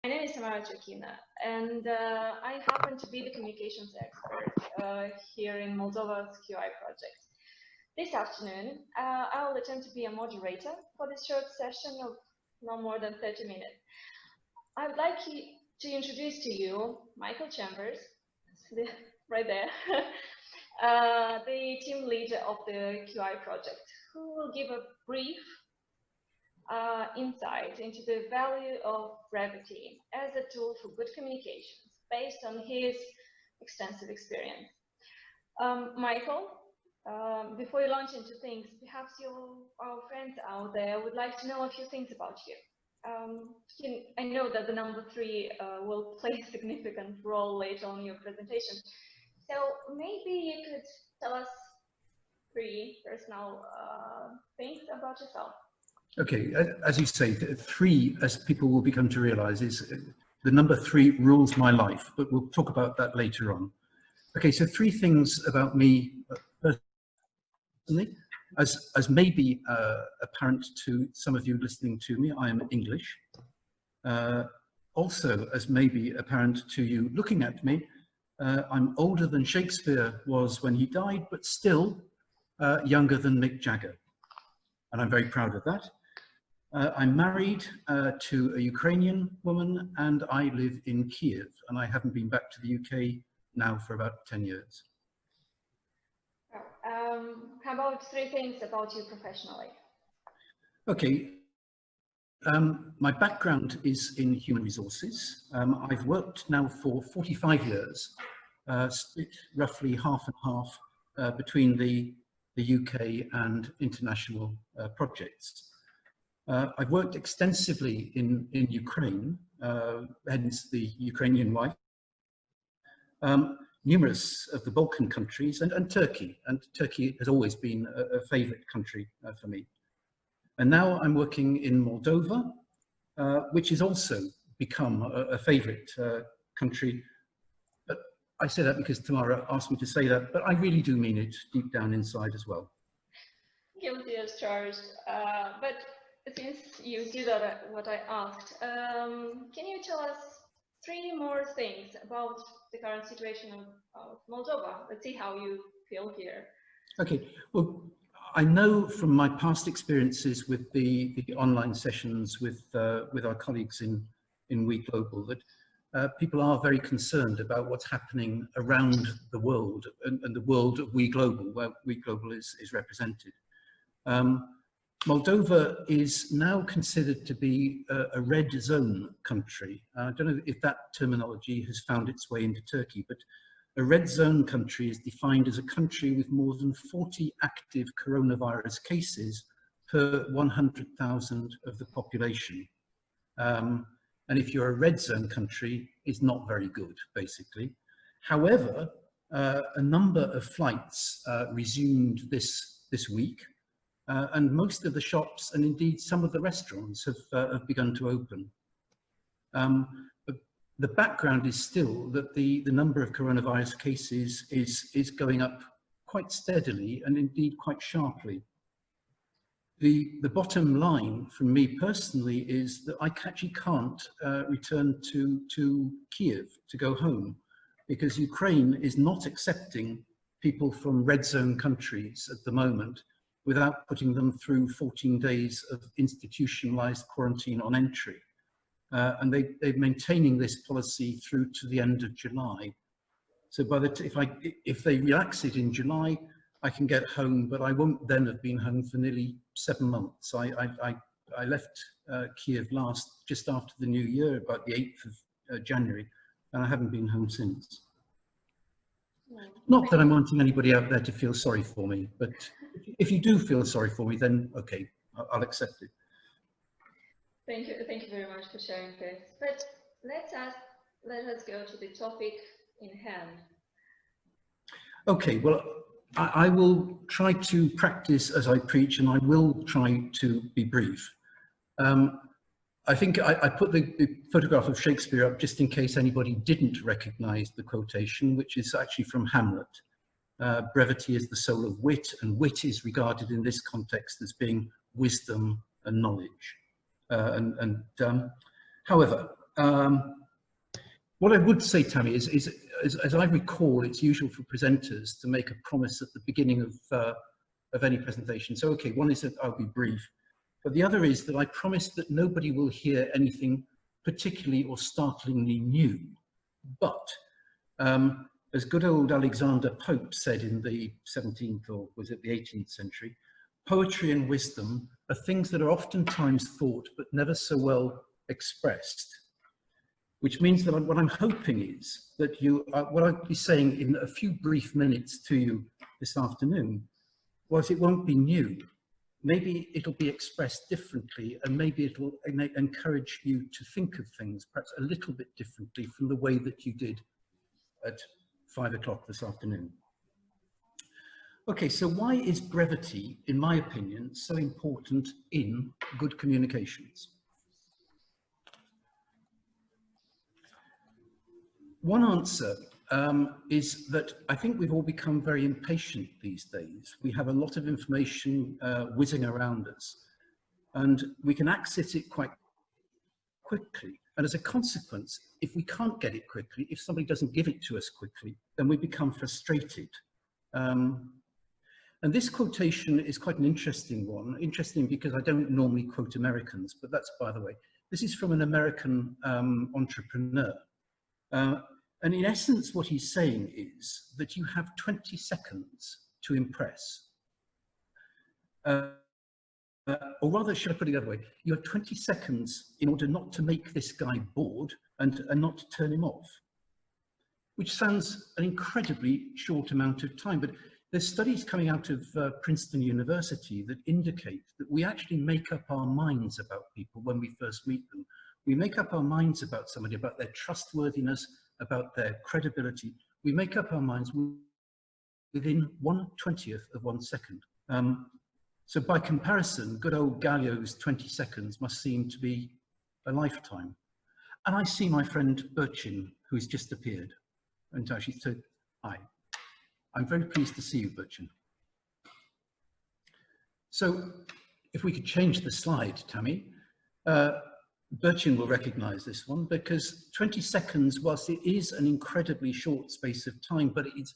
My name is Tamara Chiochina, and I happen to be the communications expert here in Moldova's QI project. This afternoon, I will attempt to be a moderator for this short session of no more than 30 minutes. I would like to introduce to you Michael Chambers, right there, the team leader of the QI project, who will give a brief insight into the value of Brevity as a tool for good communications based on his extensive experience. Michael, before you launch into things, perhaps our friends out there would like to know a few things about you. I know that the number 3 will play a significant role later on in your presentation. So maybe you could tell us 3 personal things about yourself. Okay, as you say, 3, as people will become to realize, is the number 3 rules my life, but we'll talk about that later on. Okay, so 3 things about me personally. As may be apparent to some of you listening to me, I am English. Also, as may be apparent to you looking at me, I'm older than Shakespeare was when he died, but still younger than Mick Jagger. And I'm very proud of that. I'm married to a Ukrainian woman, and I live in Kiev, and I haven't been back to the UK now for about 10 years. How about 3 things about you professionally? Okay. My background is in human resources. I've worked now for 45 years, split roughly half and half between the UK and international projects. I've worked extensively in Ukraine, hence the Ukrainian wife, numerous of the Balkan countries, and Turkey. And Turkey has always been a favourite country for me. And now I'm working in Moldova, which has also become a favourite country. But I say that because Tamara asked me to say that, but I really do mean it deep down inside as well. Guilty as charged. But since you did what I asked, can you tell us 3 more things about the current situation of Moldova? Let's see how you feel here. Okay, well, I know from my past experiences with the online sessions with our colleagues in WEglobal that people are very concerned about what's happening around the world and the world of WEglobal, where WEglobal is represented. Moldova is now considered to be a red zone country. I don't know if that terminology has found its way into Turkey, but a red zone country is defined as a country with more than 40 active coronavirus cases per 100,000 of the population. And if you're a red zone country, it's not very good, basically. However, a number of flights resumed this week. And most of the shops and indeed some of the restaurants have begun to open. But the background is still that the number of coronavirus cases is going up quite steadily and indeed quite sharply. The bottom line from me personally is that I actually can't return to Kiev to go home because Ukraine is not accepting people from red zone countries at the moment without putting them through 14 days of institutionalized quarantine on entry. And they're maintaining this policy through to the end of July. So if they relax it in July, I can get home, but I won't then have been home for nearly 7 months. I left Kiev just after the new year, about the 8th of January, and I haven't been home since. Not that I'm wanting anybody out there to feel sorry for me, but if you do feel sorry for me, then okay, I'll accept it. Thank you very much for sharing this. But let us go to the topic in hand. Okay, well, I will try to practice as I preach, and I will try to be brief. I think I put the photograph of Shakespeare up just in case anybody didn't recognize the quotation, which is actually from Hamlet. Brevity is the soul of wit, and wit is regarded in this context as being wisdom and knowledge. However, What I would say, Tammy, is as I recall, it's usual for presenters to make a promise at the beginning of any presentation. So, okay, one is that I'll be brief, but the other is that I promise that nobody will hear anything particularly or startlingly new. But as good old Alexander Pope said in the 17th, or was it the 18th century, poetry and wisdom are things that are oftentimes thought but never so well expressed. Which means that what I'm hoping is that what I'll be saying in a few brief minutes to you this afternoon, whilst it won't be new, maybe it'll be expressed differently, and maybe it'll encourage you to think of things perhaps a little bit differently from the way that you did at 5 o'clock this afternoon. Okay, so why is brevity, in my opinion, so important in good communications? One answer is that I think we've all become very impatient these days. We have a lot of information whizzing around us, and we can access it quite quickly. And as a consequence, if we can't get it quickly, if somebody doesn't give it to us quickly, then we become frustrated. And this quotation is quite an interesting one. Interesting because I don't normally quote Americans, but that's by the way. This is from an American entrepreneur. And in essence, what he's saying is that you have 20 seconds to impress. Or rather, should I put it the other way? You have 20 seconds in order not to make this guy bored and not to turn him off, which sounds an incredibly short amount of time. But there's studies coming out of Princeton University that indicate that we actually make up our minds about people when we first meet them. We make up our minds about somebody, about their trustworthiness, about their credibility. We make up our minds within 1/20th of 1 second. So by comparison, good old Gallio's 20 seconds must seem to be a lifetime. And I see my friend Birchin, who's just appeared, and actually said, hi. I'm very pleased to see you, Birchin. So if we could change the slide, Tammy, Birchin will recognize this one, because 20 seconds, whilst it is an incredibly short space of time, but it's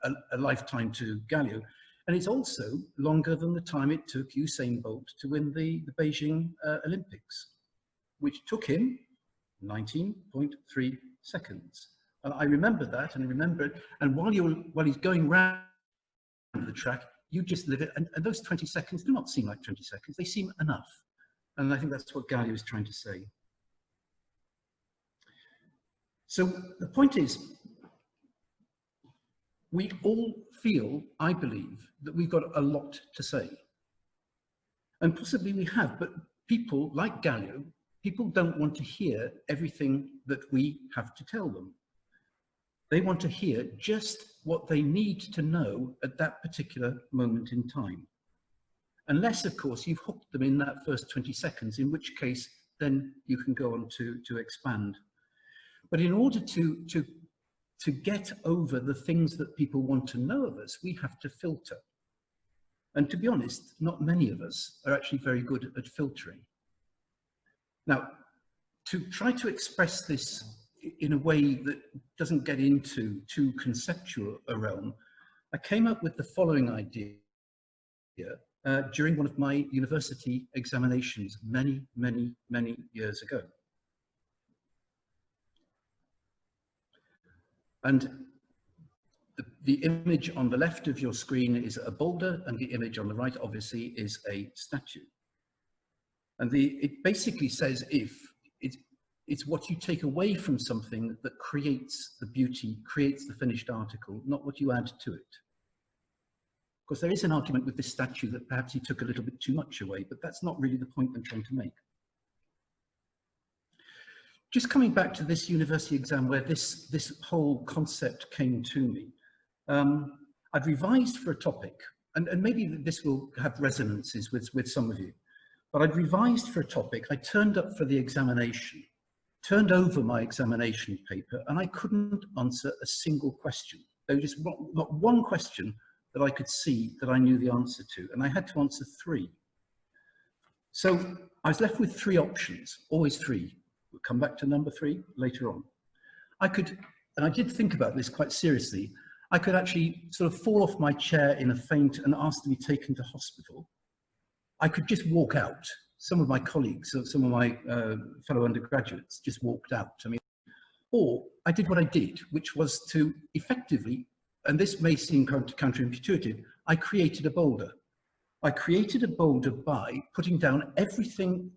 a lifetime to Gallio. And it's also longer than the time it took Usain Bolt to win the Beijing Olympics, which took him 19.3 seconds. And I remember that, and I remember it. And while he's going round the track, you just live it. And those 20 seconds do not seem like 20 seconds. They seem enough. And I think that's what Gallio is trying to say. So the point is, we all feel, I believe, that we've got a lot to say. And possibly we have, but people like Gallio, people don't want to hear everything that we have to tell them. They want to hear just what they need to know at that particular moment in time. Unless, of course, you've hooked them in that first 20 seconds, in which case, then you can go on to expand. But in order to get over the things that people want to know of us, we have to filter. And to be honest, not many of us are actually very good at filtering. Now, to try to express this in a way that doesn't get into too conceptual a realm, I came up with the following idea during one of my university examinations many, many, many years ago. And the image on the left of your screen is a boulder, and the image on the right, obviously, is a statue. And it basically says it's what you take away from something that creates the beauty, creates the finished article, not what you add to it. Of course, there is an argument with this statue that perhaps he took a little bit too much away, but that's not really the point I'm trying to make. Just coming back to this university exam where this whole concept came to me, I'd revised for a topic, and maybe this will have resonances with some of you, but I'd revised for a topic. I turned up for the examination, turned over my examination paper, and I couldn't answer a single question. There was just not one question that I could see that I knew the answer to, and I had to answer 3. So I was left with 3 options, always 3. We'll come back to number 3 later on. I could, and I did think about this quite seriously, I could actually sort of fall off my chair in a faint and ask to be taken to hospital. I could just walk out. Some of my colleagues, some of my fellow undergraduates just walked out. I mean, or I did what I did, which was to effectively, and this may seem counterintuitive, I created a boulder. I created a boulder by putting down everything.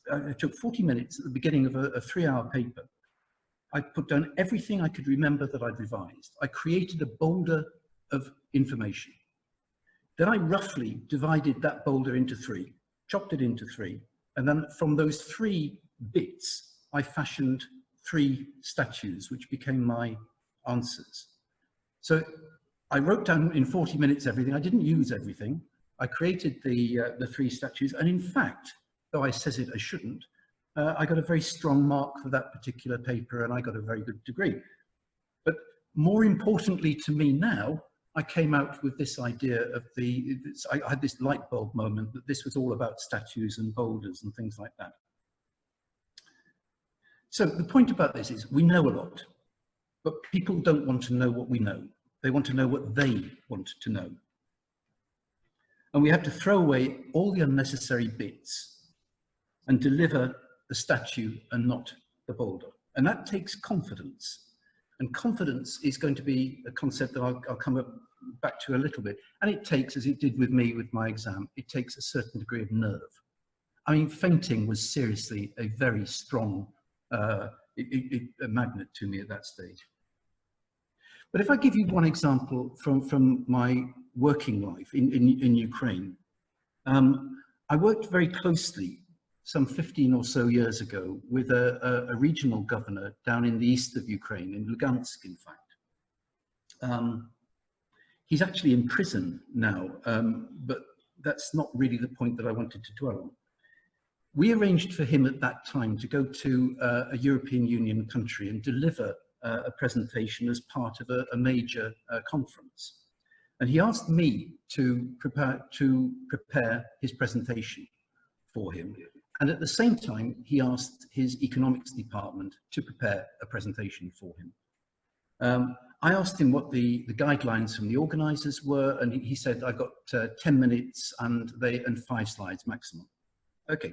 It took 40 minutes at the beginning of a 3-hour paper. I put down everything I could remember that I'd revised. I created a boulder of information. Then I roughly divided that boulder into 3, chopped it into 3, and then from those 3 bits, I fashioned 3 statues, which became my answers. So I wrote down in 40 minutes everything. I didn't use everything. I created the 3 statues, and in fact, though I says it I shouldn't, I got a very strong mark for that particular paper, and I got a very good degree. But more importantly to me now, I came out with this idea of I had this light bulb moment that this was all about statues and boulders and things like that. So the point about this is we know a lot, but people don't want to know what we know. They want to know what they want to know. And we have to throw away all the unnecessary bits and deliver the statue and not the boulder. And that takes confidence. And confidence is going to be a concept that I'll come back to a little bit. And it takes, as it did with me with my exam, it takes a certain degree of nerve. I mean, fainting was seriously a very strong a magnet to me at that stage. But if I give you one example from my working life in Ukraine, I worked very closely some 15 or so years ago with a regional governor down in the east of Ukraine, in Lugansk, in fact. He's actually in prison now, but that's not really the point that I wanted to dwell on. We arranged for him at that time to go to a European Union country and deliver a presentation as part of a major conference. And he asked me to prepare his presentation for him. And at the same time, he asked his economics department to prepare a presentation for him. I asked him what the guidelines from the organizers were, and he said, I got 10 minutes and 5 slides maximum. Okay,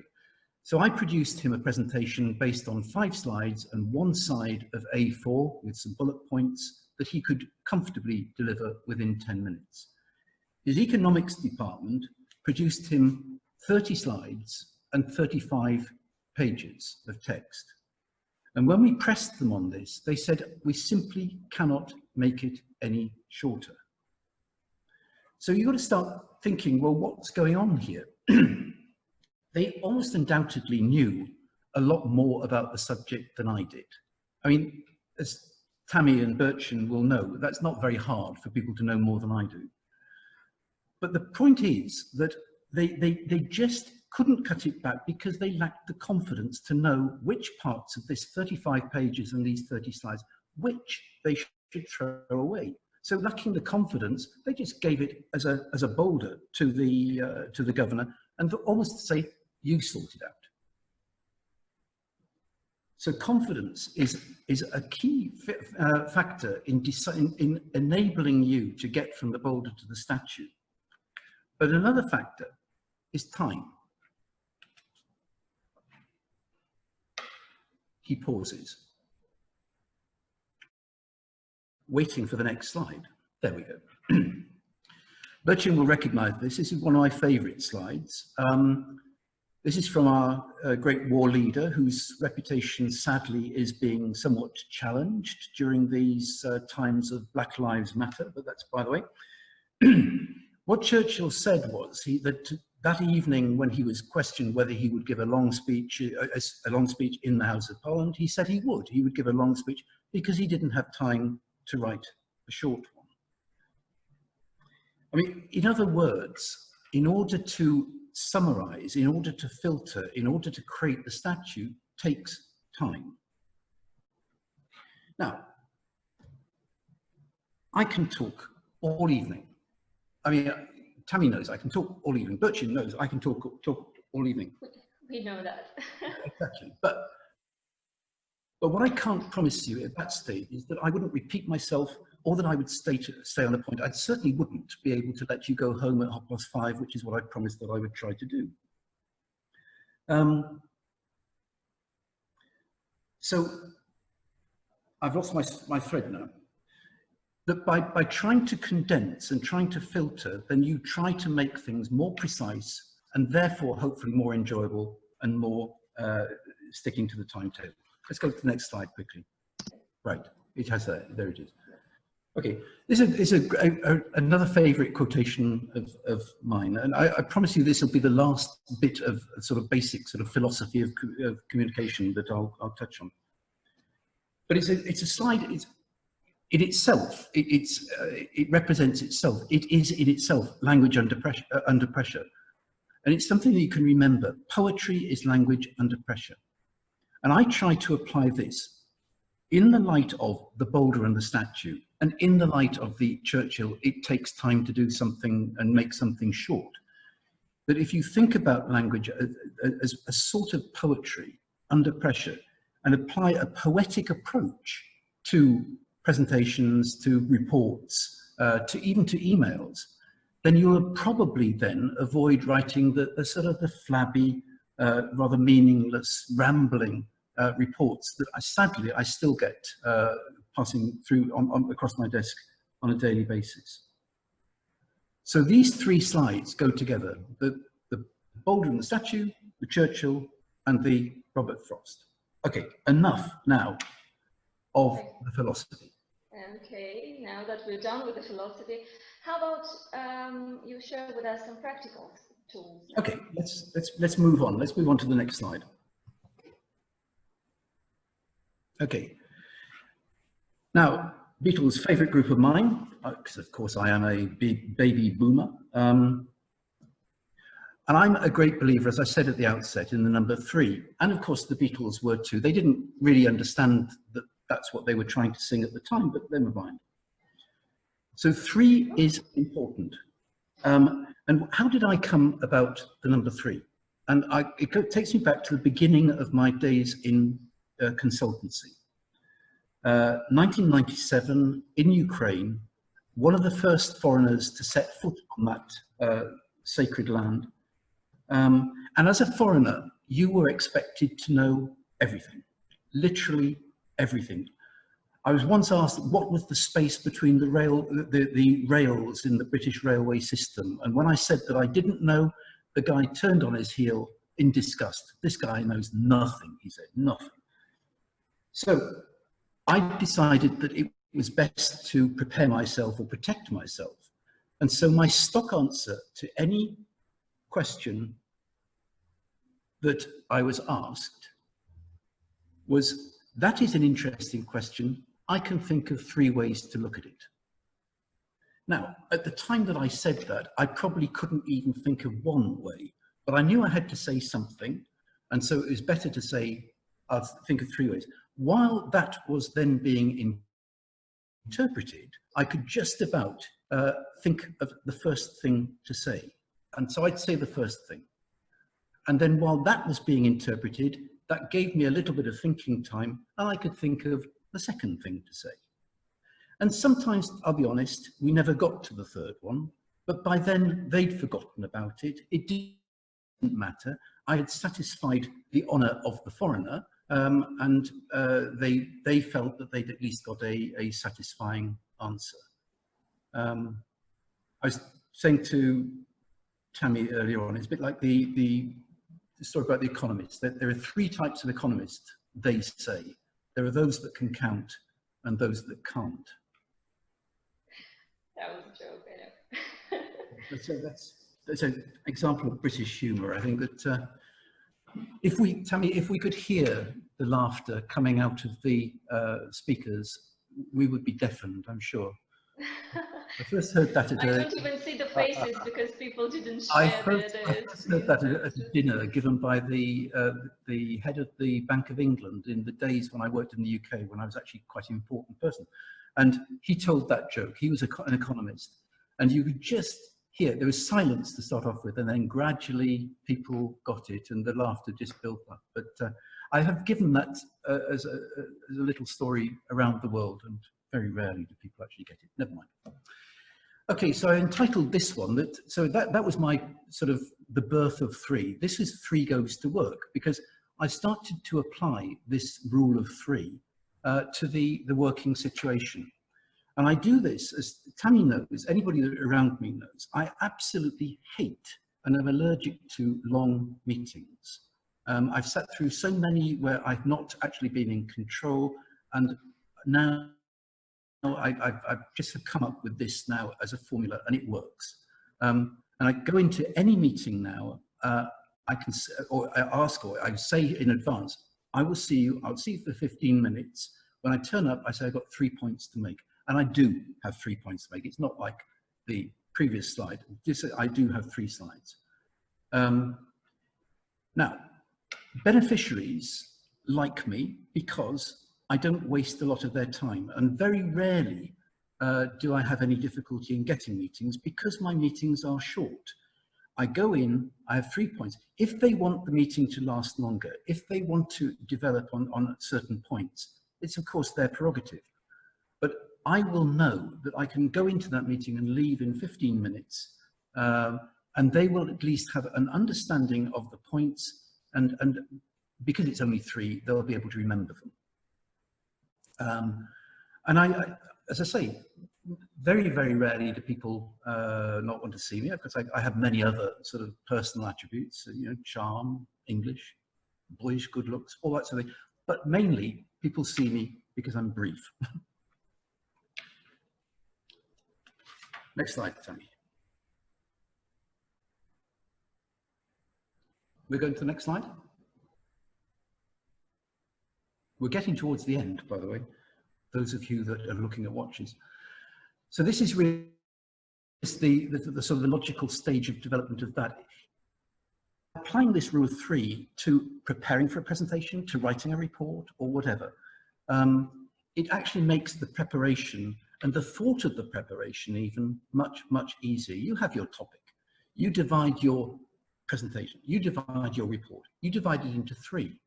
so I produced him a presentation based on 5 slides and 1 side of A4 with some bullet points that he could comfortably deliver within 10 minutes. His economics department produced him 30 slides and 35 pages of text. And when we pressed them on this, they said, we simply cannot make it any shorter. So you've got to start thinking, well, what's going on here? They almost undoubtedly knew a lot more about the subject than I did. I mean, as Tammy and Bertrand will know, that's not very hard for people to know more than I do. But the point is that they just couldn't cut it back because they lacked the confidence to know which parts of this 35 pages and these 30 slides, which they should throw away. So lacking the confidence, they just gave it as a boulder to the governor and almost to say, you sort it out. So confidence is a key factor in enabling you to get from the boulder to the statue. But another factor is time. He pauses, waiting for the next slide. There we go. Bertrand will recognize this. This is one of my favorite slides. This is from our great war leader, whose reputation sadly is being somewhat challenged during these times of Black Lives Matter, but that's by the way. What Churchill said was that evening when he was questioned whether he would give a long speech in the House of Parliament, he said he would give a long speech because he didn't have time to write a short one. I mean, in other words, in order to summarize, in order to filter, in order to create the statue takes time. Now, I can talk all evening. I mean, Tammy knows I can talk all evening. Bertrand knows I can talk all evening. We know that. Exactly. But But what I can't promise you at that stage is that I wouldn't repeat myself, or that I would stay on a point. I certainly wouldn't be able to let you go home at 5:30, which is what I promised that I would try to do. So I've lost my thread now. That by trying to condense and trying to filter, then you try to make things more precise and therefore hopefully more enjoyable and more sticking to the timetable. Let's go to the next slide quickly. Right, it has that, there it is. Okay, this is another favorite quotation of mine, and I promise you this will be the last bit of sort of basic sort of philosophy of communication that I'll touch on. But it's a slide, in itself, it represents itself. It is in itself language under pressure. And it's something that you can remember. Poetry is language under pressure. And I try to apply this in the light of the Boulder and the statue, and in the light of the Churchill, it takes time to do something and make something short. That if you think about language as a sort of poetry under pressure and apply a poetic approach to presentations, to reports, even to emails, then you'll probably then avoid writing the sort of the flabby, rather meaningless, rambling reports that sadly I still get passing through across my desk on a daily basis. So these three slides go together: the Boulder and the statue, the Churchill, and the Robert Frost. Okay, enough now of the philosophy. Okay, now that we're done with the philosophy, how about you share with us some practical tools? Okay, let's move on. Let's move on to the next slide. Okay. Now, Beatles' favorite group of mine, because of course I am a big baby boomer, and I'm a great believer, as I said at the outset, in the number 3. And of course the Beatles were too. They didn't really understand that that's what they were trying to sing at the time, but never mind. So 3 is important. And how did I come about the number 3? And it takes me back to the beginning of my days in consultancy. 1997 in Ukraine, one of the first foreigners to set foot on that sacred land. And as a foreigner, you were expected to know everything, literally everything. I was once asked what was the space between the rails in the British railway system. And when I said that I didn't know, the guy turned on his heel in disgust. This guy knows nothing, he said, nothing. So I decided that it was best to prepare myself or protect myself. And so my stock answer to any question that I was asked was, that is an interesting question. I can think of 3 ways to look at it. Now, at the time that I said that, I probably couldn't even think of 1 way, but I knew I had to say something. And so it was better to say, I'll think of 3 ways. While that was then being interpreted, I could just about think of the first thing to say. And so I'd say the first thing. And then while that was being interpreted, that gave me a little bit of thinking time, and I could think of the second thing to say. And sometimes, I'll be honest, we never got to the third one, but by then they'd forgotten about it. It didn't matter. I had satisfied the honor of the foreigner, and they felt that they'd at least got a satisfying answer. I was saying to Tammy earlier on, it's a bit like the story about the economists. There are 3 types of economists, they say. There are those that can count and those that can't. That was a joke, I know. So that's an example of British humour. I think that Tammy, if we could hear the laughter coming out of the speakers, we would be deafened, I'm sure. I first heard that at I don't even see the faces because people didn't share I first heard that at a dinner given by the head of the Bank of England in the days when I worked in the UK, when I was actually quite an important person. And he told that joke. He was an economist. And you could just here, there was silence to start off with, and then gradually people got it, and the laughter just built up. But I have given that as a little story around the world, and very rarely do people actually get it. Never mind. Okay, so I entitled this one, that was my sort of the birth of 3. This is 3 goes to work, because I started to apply this rule of 3 to the working situation. And I do this, as Tammy knows, anybody around me knows, I absolutely hate and am allergic to long meetings. I've sat through so many where I've not actually been in control, and now I've just come up with this now as a formula, and it works. And I go into any meeting now, I can, or I ask, or I say in advance, I'll see you for 15 minutes. When I turn up, I say I've got 3 points to make. And I do have 3 points to make. It's not like the previous slide. I do have 3 slides. Now, beneficiaries like me because I don't waste a lot of their time, and very rarely do I have any difficulty in getting meetings because my meetings are short. I go in, I have 3 points. If they want the meeting to last longer, if they want to develop on certain points, it's of course their prerogative. But I will know that I can go into that meeting and leave in 15 minutes, and they will at least have an understanding of the points, and because it's only 3, they'll be able to remember them. And I, as I say, very, very rarely do people not want to see me, because I have many other sort of personal attributes, you know, charm, English, boyish good looks, all that sort of thing. But mainly, people see me because I'm brief. Next slide, Tammy. We're going to the next slide. We're getting towards the end, by the way, those of you that are looking at watches. So this is really the sort of the logical stage of development of that. Applying this rule of 3 to preparing for a presentation, to writing a report, or whatever, it actually makes the preparation and the thought of the preparation even much, much easier. You have your topic, you divide your presentation, you divide your report, you divide it into 3.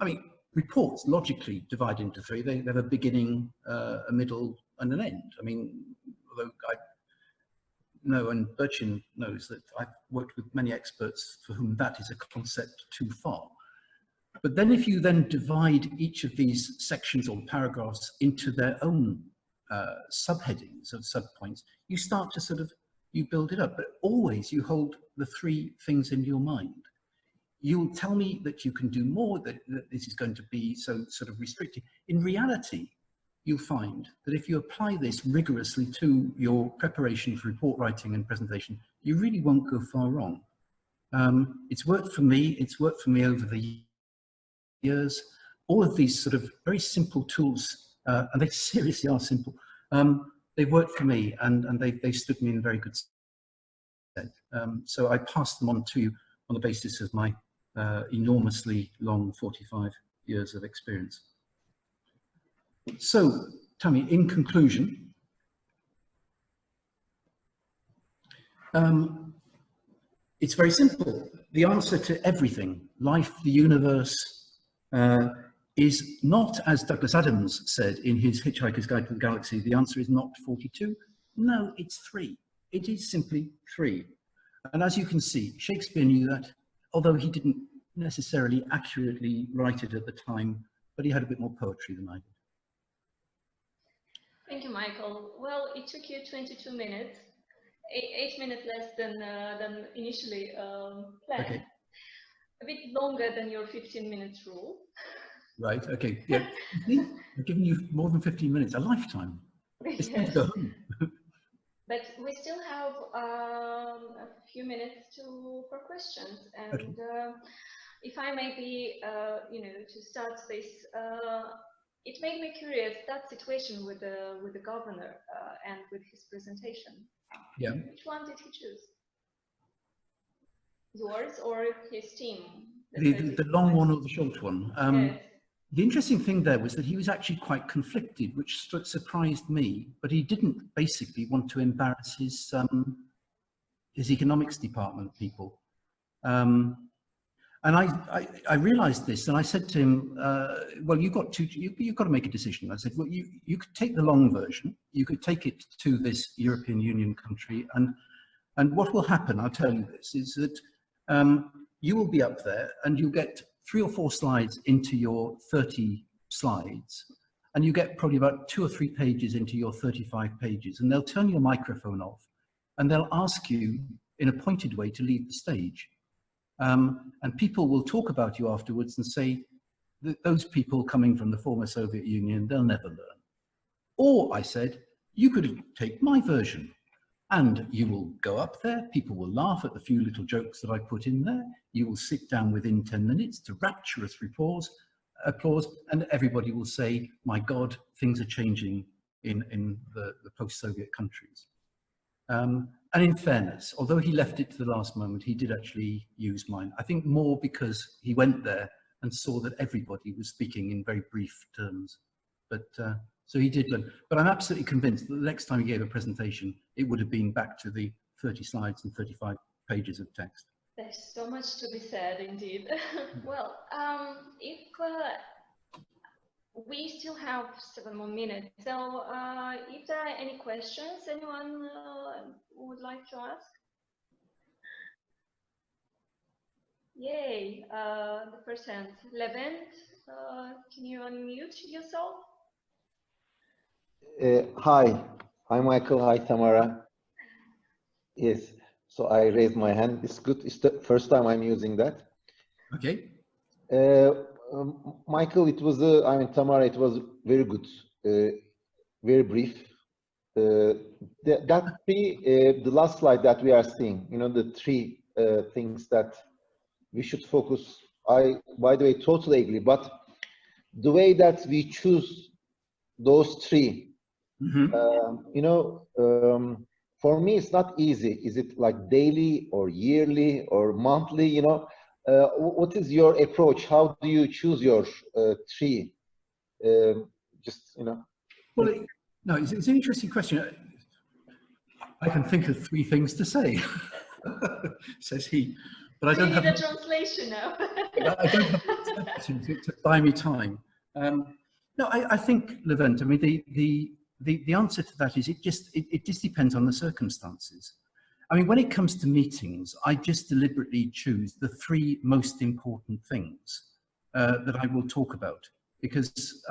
I mean, reports logically divide into 3. They have a beginning, a middle, and an end. I mean, although I know, and Birchin knows, that I've worked with many experts for whom that is a concept too far. But then if you then divide each of these sections or paragraphs into their own subheadings of subpoints, you start to sort of, you build it up, but always you hold the 3 things in your mind. You'll tell me that you can do more, that this is going to be so sort of restricted. In reality, you'll find that if you apply this rigorously to your preparation for report writing and presentation, you really won't go far wrong. It's worked for me, it's worked for me over the years. All of these sort of very simple tools, and they seriously are simple, they've worked for me, and they've stood me in very good stead. So I pass them on to you on the basis of my enormously long 45 years of experience. So, Tammy, in conclusion, it's very simple. The answer to everything, life, the universe, is not, as Douglas Adams said in his Hitchhiker's Guide to the Galaxy, the answer is not 42. No, it's 3. It is simply 3. And as you can see, Shakespeare knew that, although he didn't necessarily accurately write it at the time, but he had a bit more poetry than I did. Thank you, Michael. Well, it took you 22 minutes, 8 minutes less than initially planned. Okay. A bit longer than your 15 minutes rule. Right, okay. Yeah. I've given you more than 15 minutes, a lifetime. It's time to go home. But we still have a few minutes for questions, and okay. If I may be, you know, to start this, it made me curious, that situation with the governor and with his presentation. Yeah. Which one did he choose? Yours or his team? The long one or the short one? Yes. The interesting thing there was that he was actually quite conflicted, which surprised me, but he didn't basically want to embarrass his his economics department people. And I realized this, and I said to him, well, you've got to make a decision. I said, well, you could take the long version, you could take it to this European Union country, and what will happen, I'll tell you this, is that you will be up there and you'll get 3 or 4 slides into your 30 slides, and you get probably about 2 or 3 pages into your 35 pages, and they'll turn your microphone off, and they'll ask you in a pointed way to leave the stage. And people will talk about you afterwards and say that those people coming from the former Soviet Union, they'll never learn. Or, I said, you could take my version and you will go up there, people will laugh at the few little jokes that I put in there, you will sit down within 10 minutes to rapturous applause, and everybody will say, my God, things are changing in the post-Soviet countries. And in fairness, although he left it to the last moment, he did actually use mine. I think more because he went there and saw that everybody was speaking in very brief terms. But so he did learn. But I'm absolutely convinced that the next time he gave a presentation, it would have been back to the 30 slides and 35 pages of text. There's so much to be said, indeed. Well, if we still have 7 more minutes, so if there are any questions anyone would like to ask? Yay, the first hand. Levent, can you unmute yourself? Hi, I'm Michael. Hi, Tamara. Yes, so I raised my hand. It's good. It's the first time I'm using that. Okay. Michael, it was, I mean, Tamara, it was very good, very brief. The last slide that we are seeing, you know, the 3 things that we should focus. By the way, totally agree, but the way that we choose those 3, you know, for me, it's not easy. Is it like daily or yearly or monthly, you know? What is your approach? How do you choose your 3? Just, you know. Well, no, it's an interesting question. I can think of 3 things to say, says he, but I don't have a translation now. I don't have to buy me time. No, I think, Levent, I mean, the answer to that is it just depends on the circumstances. I mean, when it comes to meetings, I just deliberately choose the 3 most important things that I will talk about, because,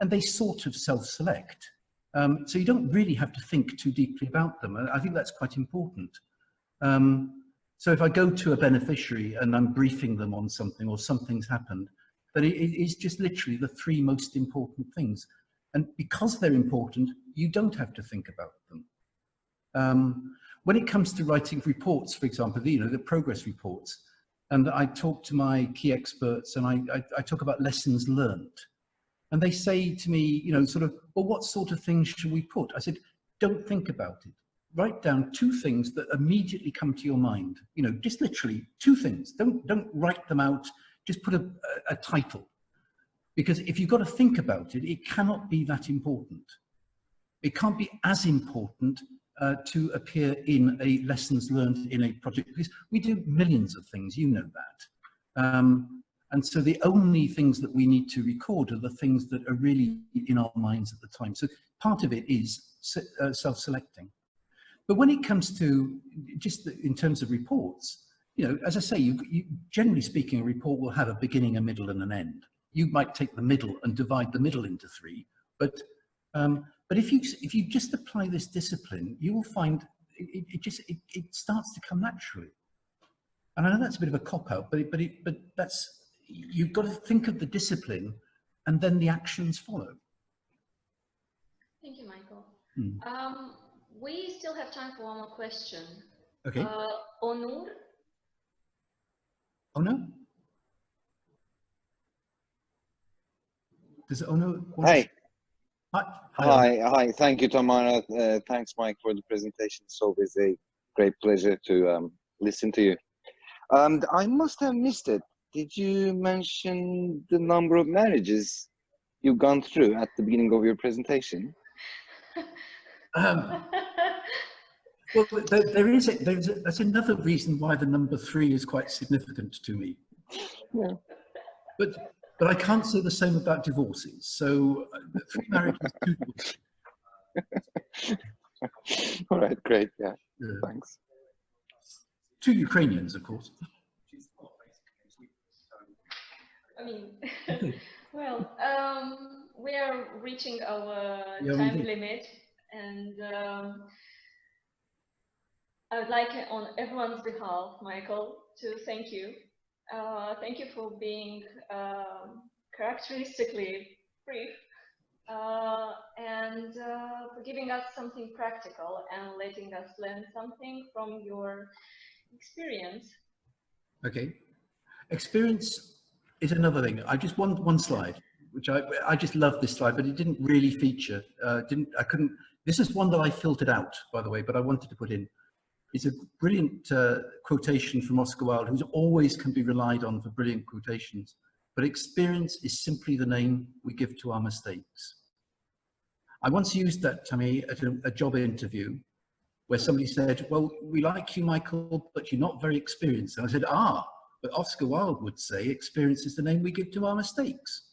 and they sort of self-select. So you don't really have to think too deeply about them. I think that's quite important. So if I go to a beneficiary and I'm briefing them on something or something's happened, then it is just literally the 3 most important things. And because they're important, you don't have to think about them. When it comes to writing reports, for example, you know, the progress reports, and I talk to my key experts and I talk about lessons learned. And they say to me, you know, sort of, well, what sort of things should we put? I said, don't think about it. Write down 2 things that immediately come to your mind. You know, just literally 2 things. Don't write them out. Just put a title. Because if you've got to think about it, it cannot be that important. It can't be as important to appear in a lessons learned in a project, because we do millions of things, you know that. And so the only things that we need to record are the things that are really in our minds at the time. So part of it is self-selecting. But when it comes to just in terms of reports, you know, as I say, you generally speaking, a report will have a beginning, a middle, and an end. You might take the middle and divide the middle into 3, but if you just apply this discipline, you will find it starts to come naturally. And I know that's a bit of a cop-out, but that's, you've got to think of the discipline, and then the actions follow. Thank you, Michael. We still have time for one more question. Okay. Onur? Oh no. Does Onur? Hi. Hi. Hi. Thank you, Tamara. Thanks, Mike, for the presentation. It's always a great pleasure to listen to you. I must have missed it. Did you mention the number of marriages you've gone through at the beginning of your presentation? Well, that's another reason why the number 3 is quite significant to me. Yeah. But I can't say the same about divorces. So 3 marriages, 2 divorces. All right, great. Yeah, thanks. 2 Ukrainians, of course. I mean, well, we are reaching our time limit, and I would like, on everyone's behalf, Michael, to thank you. Thank you for being characteristically brief, and for giving us something practical and letting us learn something from your experience. Okay. Experience is another thing. I just want one slide, which I just love this slide, but it didn't really feature. This is one that I filtered out, by the way, but I wanted to put in. It's a brilliant quotation from Oscar Wilde, who always can be relied on for brilliant quotations. But experience is simply the name we give to our mistakes. I once used that, Tammy, at a job interview, where somebody said, well, we like you, Michael, but you're not very experienced. And I said, but Oscar Wilde would say experience is the name we give to our mistakes.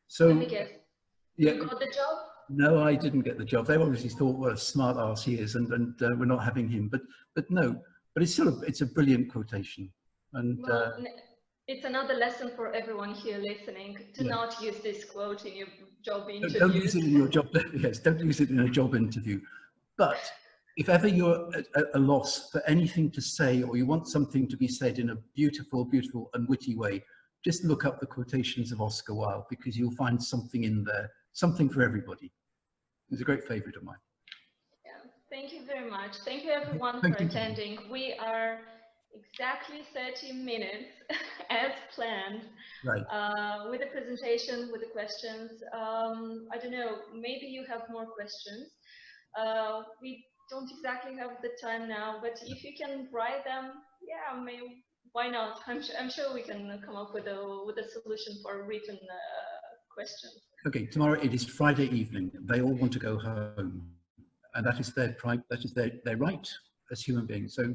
So, let me guess. You got the job? No, I didn't get the job. They obviously thought what a smart ass he is, and we're not having him. But no, but it's a brilliant quotation. And well, it's another lesson for everyone here listening to not use this quote in your job interview. Don't use it in your job. Yes, don't use it in a job interview. But if ever you're at a loss for anything to say, or you want something to be said in a beautiful, beautiful and witty way, just look up the quotations of Oscar Wilde, because you'll find something in there, something for everybody. It's a great favorite of mine. Yeah, thank you very much. Thank you everyone for attending. We are exactly 30 minutes as planned, right? With the presentation, with the questions. I don't know, maybe you have more questions. We don't exactly have the time now, but if you can write them, yeah, maybe, why not? I'm sure we can come up with a solution for written questions. Okay, tomorrow it is Friday evening. They all want to go home, and that is their right as human beings. So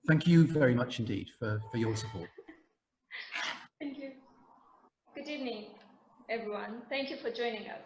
thank you very much indeed for your support. Thank you. Good evening, everyone. Thank you for joining us.